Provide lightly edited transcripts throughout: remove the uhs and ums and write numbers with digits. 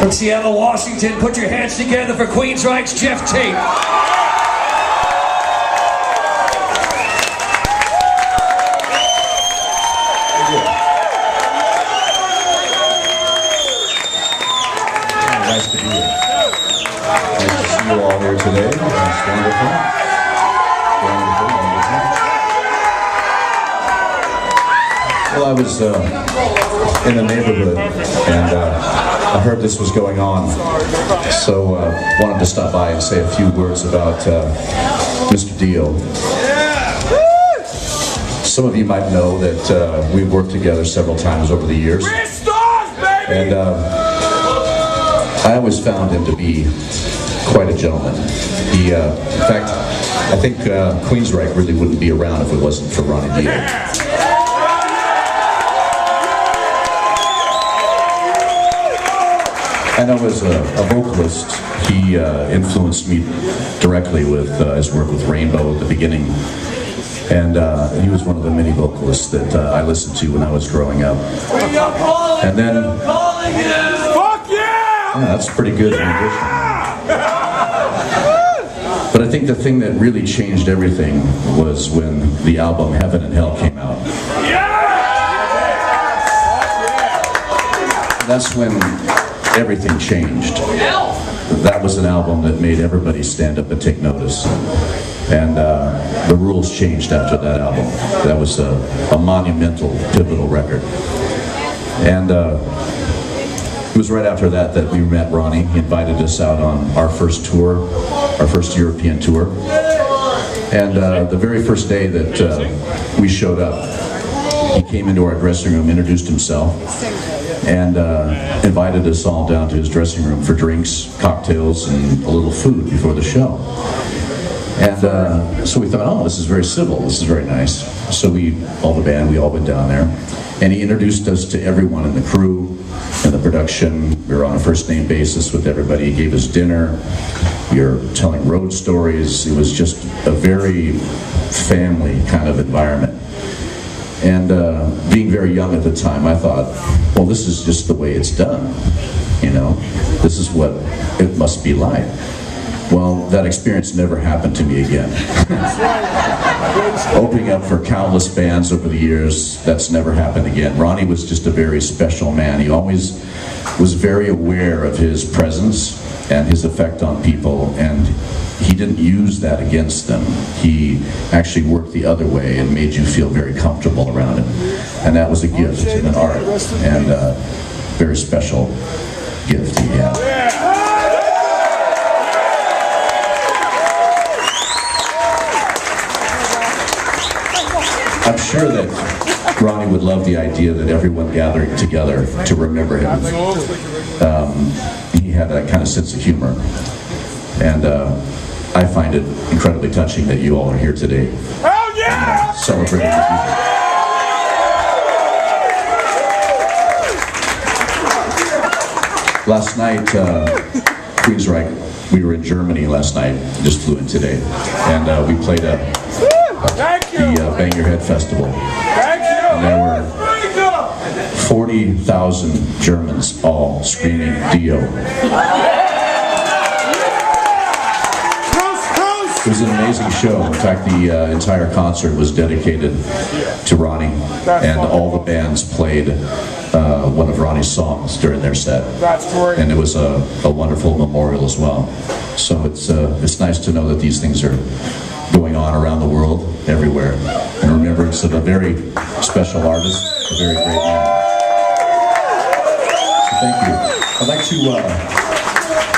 From Seattle, Washington, put your hands together for Queensryche's Geoff Tate. Nice to be here. Nice to see you all here today. It's wonderful. Well, I was in the neighborhood and I heard this was going on, so wanted to stop by and say a few words about Mr. Dio. Some of you might know that we've worked together several times over the years, and I always found him to be quite a gentleman. He, in fact, I think Queensryche really wouldn't be around if it wasn't for Ronnie Dio. I know as a vocalist, he influenced me directly with his work with Rainbow at the beginning. And he was one of the many vocalists that I listened to when I was growing up. And then, yeah, that's pretty good rendition. But I think the thing that really changed everything was when the album Heaven and Hell came out. That's when everything changed. That was an album that made everybody stand up and take notice. And the rules changed after that album. That was a monumental, pivotal record. And it was right after that that we met Ronnie. He invited us out on our first tour, our first European tour. And the very first day that we showed up, he came into our dressing room, introduced himself, and invited us all down to his dressing room for drinks, cocktails, and a little food before the show. And so we thought, oh, this is very civil, this is very nice. So all the band, we all went down there. And he introduced us to everyone in the crew and the production. We were on a first name basis with everybody. He gave us dinner. We were telling road stories. It was just a very family kind of environment. And being very young at the time, I thought, well, this is just the way it's done. You know, this is what it must be like. Well, that experience never happened to me again. Opening up for countless bands over the years, that's never happened again. Ronnie was just a very special man. He always was very aware of his presence and his effect on people, and he didn't use that against them. He actually worked the other way and made you feel very comfortable around him. And that was a gift and an art, and a very special gift he had. I'm sure that Ronnie would love the idea that everyone gathering together to remember him. He had that kind of sense of humor. And I find it incredibly touching that you all are here today. Hell yeah! Celebrating his music. Last night, Queensryche, we were in Germany last night, just flew in today. And we played the Bang Your Head Festival. And there were 40,000 Germans all screaming Dio. It was an amazing show. In fact, the entire concert was dedicated to Ronnie, and all the bands played one of Ronnie's songs during their set. And it was a wonderful memorial as well. So it's nice to know that these things are going on around the world, everywhere, in remembrance of a very special artist, a very great man. So thank you. I'd like to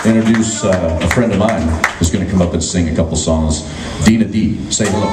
introduce a friend of mine who's going to come up and sing a couple songs. Dina D. Say hello.